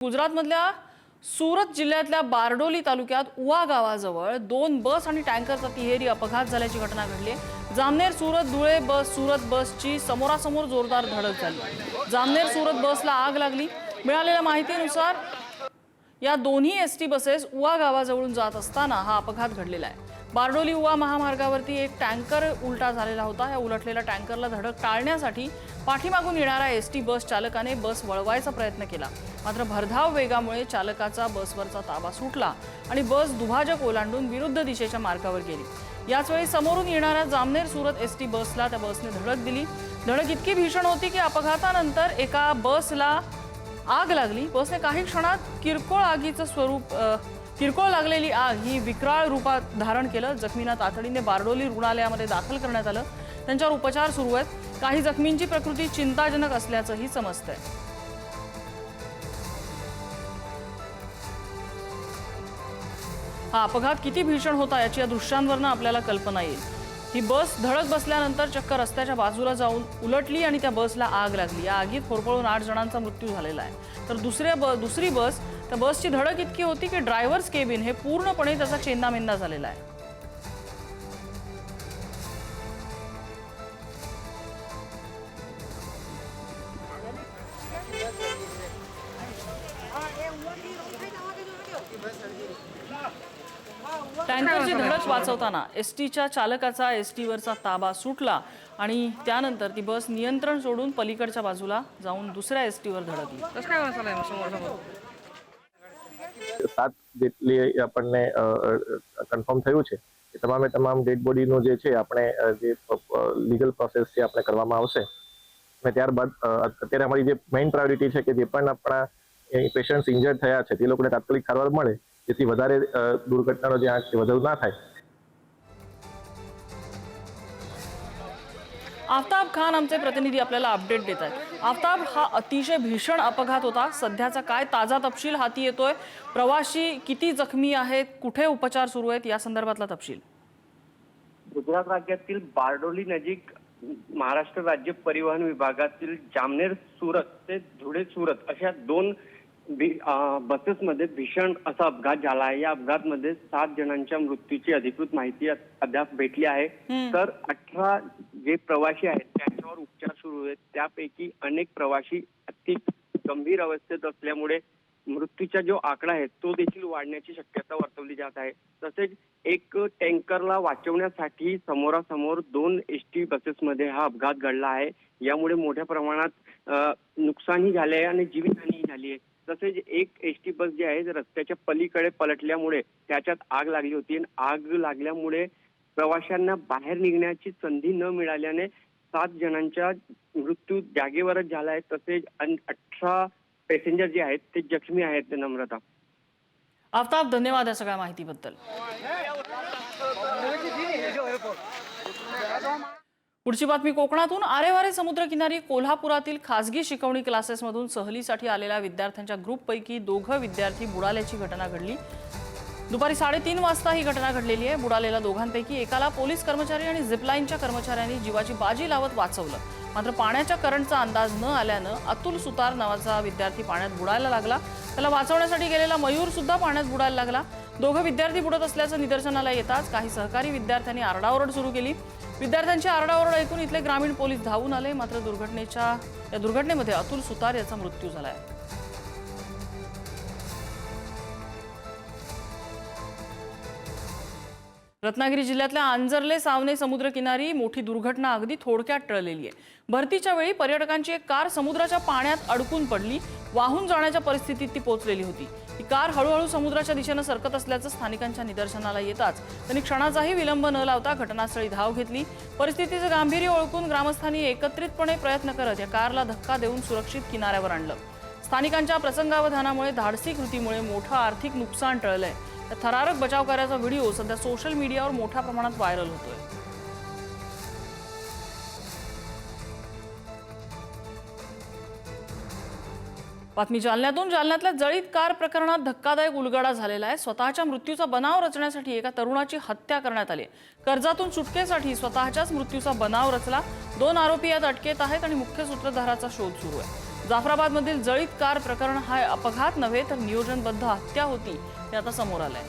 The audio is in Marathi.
गुजरातमधल्या सूरत जिल्ह्यातल्या बारडोली तालुक्यात उवा गावाजवळ 2 बस आणि टँकरचा तिहेरी अपघात झाल्याची घटना घडली आहे। जामनेर सूरत धुळे बस सूरत बसची समोरासमोर जोरदार धडक झाली। जामनेर सूरत बसला आग लागली। मिळालेल्या माहितीनुसार या दोन्ही एसटी बसेस उवा गावाजवळून जात असताना हा अपघात घडलेला आहे। बारडोली उवा महामार्गावरती एक टँकर उलटा झालेला होता। या उलटलेल्या टँकरला धडक टाळण्यासाठी पाठीमागून येणाऱ्या एसटी बस चालकाने बस वळवायचा प्रयत्न केला, मात्र भरधाव वेगामुळे चालकाचा बसवरचा ताबा सुटला आणि बस दुभाजक ओलांडून विरुद्ध दिशेच्या मार्गावर गेली। याच वेळी समोरून येणाऱ्या जामनेर सूरत एसटी बसला त्या बसने धडक दिली। धडक इतकी भीषण होती की अपघातानंतर एका बसला आग लागली। बसने काही क्षणात किरकोळ लागलेली आग ही विकराळ रूपात धारण केलं। जखमींना तातडीने बारडोली रुग्णालयामध्ये दाखल करण्यात आलं। त्यांच्यावर उपचार सुरू आहेत। काही जखमींची प्रकृती चिंताजनक असल्याचंही समजतंय। हा अपघात किती भीषण होता याची या दृश्यांवरून आपल्याला कल्पना येईल। ही बस धडक बसल्यानंतर चक्क रस्त्याच्या बाजूला जाऊन उलटली आणि त्या बसला आग लागली। या आगीत होरपळून 8 जणांचा मृत्यू झालेला आहे। तर दुसरी बस त्या बसची धडक इतकी होती की ड्रायव्हर्स केबिन हे पूर्णपणे त्याचा चेंदामेंदा झालेला आहे। टँकरची धडक वाचवताना एसटीच्या चालकाचा एसटीवरचा ताबा सुटला आणि त्यानंतर ती बस नियंत्रण सोडून पलीकडच्या बाजूला जाऊन दुसऱ्या एसटीवर धडकली। कसं काय वाचलं समोर 7 જેટલી આપણને કન્ફર્મ થયું છે કે તમામે તમામ ડેડ બોડીનું જે છે આપણે જે લીગલ પ્રોસેસ છે આપણે કરવામાં આવશે અને ત્યારબાદ અત્યારે અમારી જે મેઇન પ્રાયોરિટી છે કે જે પણ આપણા પેશન્ટ્સ ઇન્જર્ડ થયા છે તે લોકોને તાત્કાલિક સારવાર મળે જેથી વધારે દુર્ઘટનાનો જે આંક વધુ ના થાય। आफ्ताब खान आमचे प्रतिनिधी आपल्याला अपडेट देत आहेत। आफ्ताब, हा अतिशय भीषण अपघात होता। सध्याचा काय ताजा तपशील हाती येतोय? प्रवासी किती जखमी आहेत? कुठे उपचार सुरू आहेत? या संदर्भातला तपशील। गुजरात राज्यातील बारडोली नजीक महाराष्ट्र राज्य परिवहन विभागातील जामनेर सूरत ते धुळे सूरत अशा 2 बसेसमध्ये भीषण असा अपघात झाला आहे। या अपघातामध्ये 7 जणांच्या मृत्यूची अधिकृत माहिती अद्याप भेटली आहे। तर 18 जे प्रवासी आहेत त्यांच्यावर उपचार सुरू आहेत। त्यापैकी अनेक प्रवासी अति गंभीर अवस्थेत असल्यामुळे मृत्यूचा जो आकडा आहे तो देखील वाढण्याची शक्यता वर्तवली जात आहे। तसेच एक टँकरला वाचवण्यासाठी समोरासमोर 2 एसटी बसेसमध्ये हा अपघात घडला आहे। यामुळे मोठ्या प्रमाणात नुकसानही झाले आहे आणि जीवितहानीही झाली आहे। तसेच एक एसटी बस जी आहे रस्त्याच्या पलीकडे पलटल्यामुळे त्याच्यात आग लागली होती। आग लागल्यामुळे प्रवाशांना बाहेर निघण्याची संधी न मिळाल्याने 7 जणांचा मृत्यू जागेवरच झाला आहे। तसेच 18 पॅसेंजर जे आहेत ते जखमी आहेत। नम्रता, आफ्ताब, धन्यवाद या सगळ्या माहितीबद्दल। पुढची बातमी कोकणातून। आरेवारे समुद्रकिनारी कोल्हापुरातील खासगी शिकवणी क्लासेसमधून सहलीसाठी आलेल्या विद्यार्थ्यांच्या ग्रुपपैकी 2 विद्यार्थी बुडाल्याची घटना घडली। दुपारी 3:30 वाजता ही घटना घडलेली आहे। बुडालेल्या दोघांपैकी एकाला पोलीस कर्मचारी आणि झिपलाईनच्या कर्मचाऱ्यांनी जीवाची बाजी लावत वाचवलं, मात्र पाण्याच्या करंटचा अंदाज न आल्यानं अतुल सुतार नावाचा विद्यार्थी पाण्यात बुडायला लागला। त्याला वाचवण्यासाठी गेलेला मयूर सुद्धा पाण्यात बुडायला लागला। 2 विद्यार्थी बुडत असल्याचं निदर्शनाला येताच काही सहकारी विद्यार्थ्यांनी आरडाओरड सुरू केली। विद्यार्थ्यांची आरडाओरड ऐकून इथले ग्रामीण पोलीस धावून आले, मात्र दुर्घटनेमध्ये अतुल सुतार याचा मृत्यू झालाय। रत्नागिरी जिल्ह्यातल्या आंजर्ले सावने समुद्रकिनारी मोठी दुर्घटना अगदी थोडक्यात टळलेली आहे। भरतीच्या वेळी पर्यटकांची एक कार समुद्राच्या पाण्यात अडकून पडली। वाहून जाण्याच्या परिस्थितीत ती पोहोचलेली होती। ही कार हळूहळू समुद्राच्या दिशेने सरकत असल्याचं स्थानिकांच्या निदर्शनाला येताच त्यांनी क्षणाचाही विलंब न लावता घटनास्थळी धाव घेतली। परिस्थितीचं गांभीर्य ओळखून ग्रामस्थांनी एकत्रितपणे प्रयत्न करत या कारला धक्का देऊन सुरक्षित किनाऱ्यावर आणलं। स्थानिकांच्या प्रसंगावधानामुळे धाडसी कृतीमुळे मोठं आर्थिक नुकसान टळलंय। या थरारक बचाव कार्याचा व्हिडिओ सध्या सोशल मीडियावर मोठ्या प्रमाणात व्हायरल होतोय। बातमी जालन्यातून। जालन्यातल्या जळीत कार प्रकरणात धक्कादायक उलगडा झालेला आहे। स्वतःच्या मृत्यूचा बनाव रचण्यासाठी एका तरुणाची हत्या करण्यात आली। कर्जातून सुटकेसाठी स्वतःच्याच मृत्यूचा बनाव रचला। 2 आरोपी यात अटकेत आहेत आणि मुख्य सूत्रधाराचा शोध सुरू आहे। जाफराबादमधील जळीत कार प्रकरण हा अपघात नव्हे तर नियोजनबद्ध हत्या होती हे आता समोर आलंय.